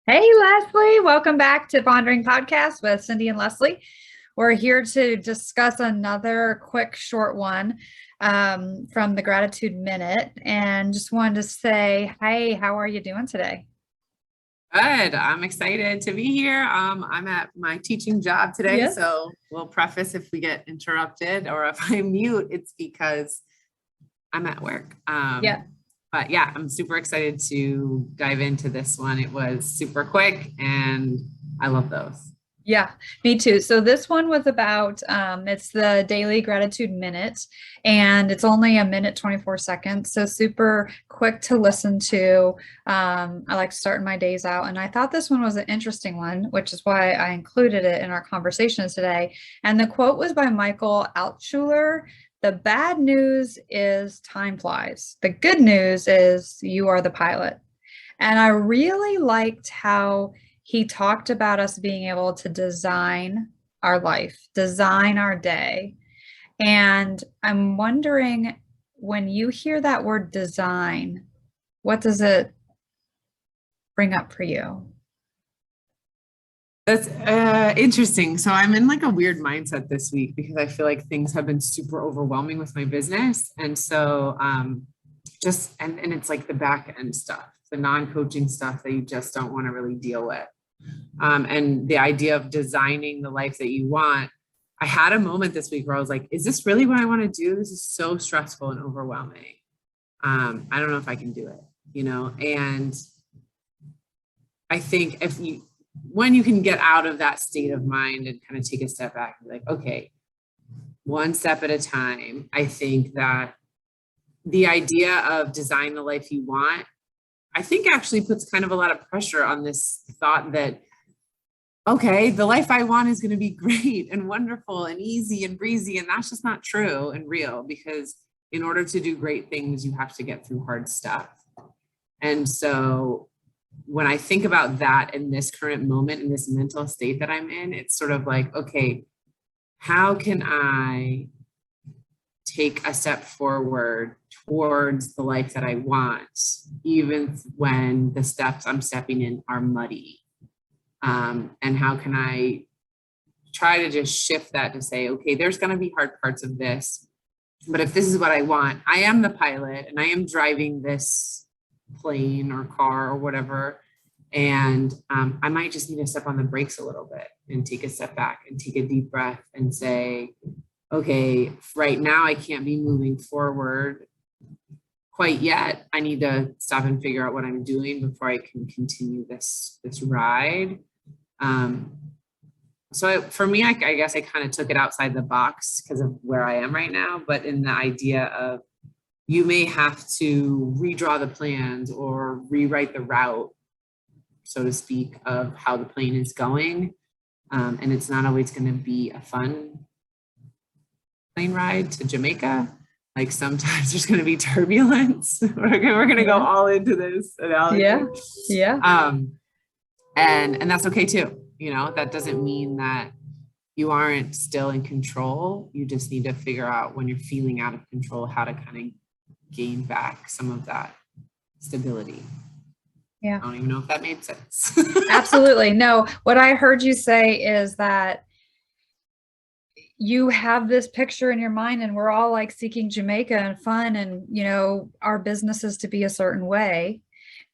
Hey, Leslie, welcome back to Pondering Podcast with Cindy and Leslie. We're here to discuss another quick, short one from the Gratitude Minute. And just wanted to say, hey, how are you doing today? Good. I'm excited to be here. I'm at my teaching job today, Yes. so we'll preface if we get interrupted or if I mute, it's because I'm at work. Yeah. But yeah, I'm super excited to dive into this one. It was super quick and I love those. Yeah, me too. So this one was about it's the daily gratitude minute, and it's only a minute 24 seconds, so super quick to listen to. I like starting my days out, and I thought this one was an interesting one, which is why I included it in our conversation today. And the quote was by Michael Altshuler. The bad news is time flies. The good news is you are the pilot. And I really liked how he talked about us being able to design our life, design our day. And I'm wondering, when you hear that word design, what does it bring up for you? That's interesting. So I'm in like a weird mindset this week because I feel like things have been super overwhelming with my business. And so and it's like the back end stuff, the non-coaching stuff that you just don't want to really deal with. And the idea of designing the life that you want. I had a moment this week where I was like, is this really what I want to do? This is so stressful and overwhelming. I don't know if I can do it, and I think when you can get out of that state of mind and kind of take a step back and be like, okay, one step at a time. I think that the idea of design the life you want, I think actually puts kind of a lot of pressure on this thought that, okay, the life I want is going to be great and wonderful and easy and breezy. And that's just not true and real, because in order to do great things, you have to get through hard stuff. And so when I think about that in this current moment, in this mental state that I'm in, it's sort of like, okay, how can I take a step forward towards the life that I want, even when the steps I'm stepping in are muddy? And how can I try to just shift that to say, okay, there's going to be hard parts of this, but if this is what I want, I am the pilot and I am driving this plane or car or whatever. And I might just need to step on the brakes a little bit and take a step back and take a deep breath and say, okay, right now I can't be moving forward quite yet. I need to stop and figure out what I'm doing before I can continue this ride. So for me, I guess I kind of took it outside the box because of where I am right now, but in the idea of you may have to redraw the plans or rewrite the route, so to speak, of how the plane is going. And it's not always going to be a fun plane ride to Jamaica. Like sometimes there's going to be turbulence. We're going to go all into this analogy. Yeah. Yeah. And that's okay too. That doesn't mean that you aren't still in control. You just need to figure out when you're feeling out of control, how to kind of gain back some of that stability. Yeah. I don't even know if that made sense. Absolutely. No, what I heard you say is that you have this picture in your mind, and we're all like seeking Jamaica and fun and, our businesses to be a certain way.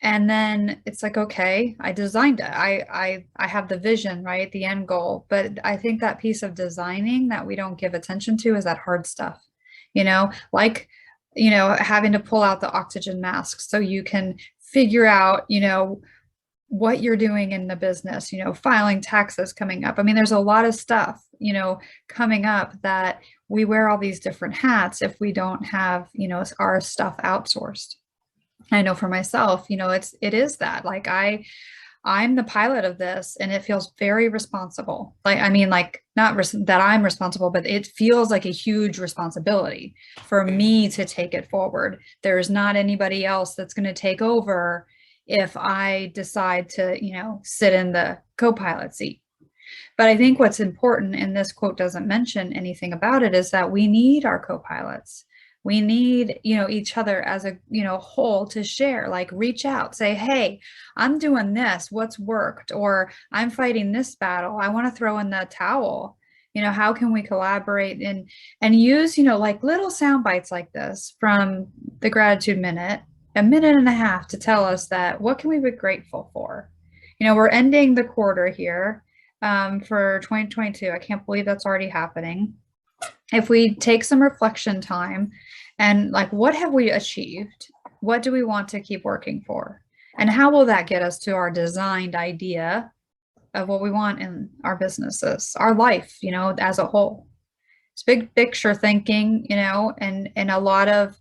And then it's like, okay, I designed it. I have the vision, right? The end goal. But I think that piece of designing that we don't give attention to is that hard stuff, like, having to pull out the oxygen mask so you can figure out, what you're doing in the business, filing taxes coming up. I mean, there's a lot of stuff, coming up that we wear all these different hats if we don't have, our stuff outsourced. I know for myself, it is that, like, I'm the pilot of this, and it feels very responsible. Like, I mean, like, not that I'm responsible, but it feels like a huge responsibility for me to take it forward. There's not anybody else that's going to take over if I decide to, sit in the co-pilot seat. But I think what's important, and this quote doesn't mention anything about it, is that we need our co-pilots. We need, each other as a, whole to share, like reach out, say, hey, I'm doing this, what's worked, or I'm fighting this battle. I want to throw in the towel. How can we collaborate and use, like little sound bites like this from the gratitude minute, a minute and a half to tell us that what can we be grateful for? We're ending the quarter here for 2022. I can't believe that's already happening. If we take some reflection time and like, what have we achieved? What do we want to keep working for? And how will that get us to our designed idea of what we want in our businesses, our life, as a whole? It's big picture thinking, and a lot of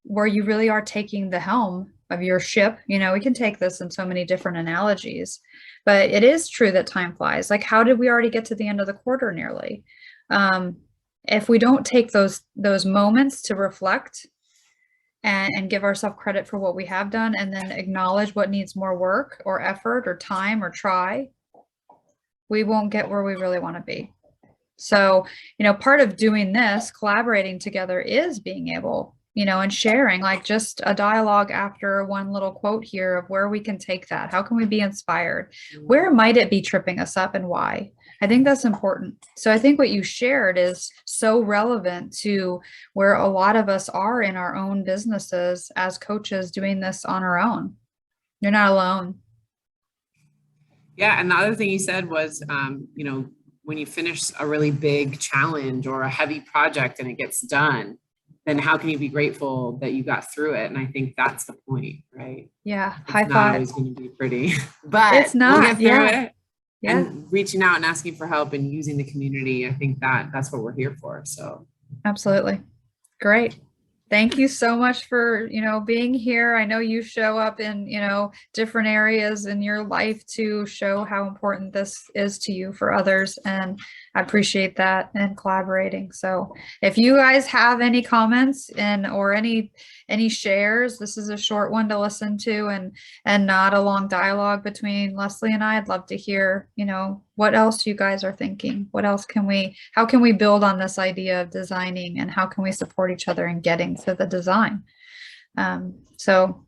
where you really are taking the helm of your ship. We can take this in so many different analogies, but it is true that time flies. Like, how did we already get to the end of the quarter nearly? If we don't take those moments to reflect and give ourselves credit for what we have done, and then acknowledge what needs more work or effort or time or try, we won't get where we really want to be. So, part of doing this, collaborating together, is being able, and sharing, like just a dialogue after one little quote here of where we can take that. How can we be inspired? Where might it be tripping us up and why? I think that's important. So I think what you shared is so relevant to where a lot of us are in our own businesses as coaches doing this on our own. You're not alone. Yeah. And the other thing you said was, when you finish a really big challenge or a heavy project and it gets done, then how can you be grateful that you got through it? And I think that's the point, right? Yeah. It's High not five. always going to be pretty, but It's not. we'll get through Yeah. it. Yeah. And reaching out and asking for help and using the community. I think that's what we're here for. So Absolutely. Great. Thank you so much for, being here. I know you show up in, different areas in your life to show how important this is to you for others. And I appreciate that and collaborating. So if you guys have any comments or any shares, this is a short one to listen to and not a long dialogue between Leslie and I'd love to hear, what else you guys are thinking. What else how can we build on this idea of designing, and how can we support each other in getting to the design? So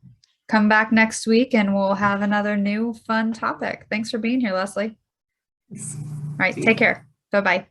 come back next week and we'll have another new fun topic. Thanks for being here, Leslie. All right, take care. Bye-bye.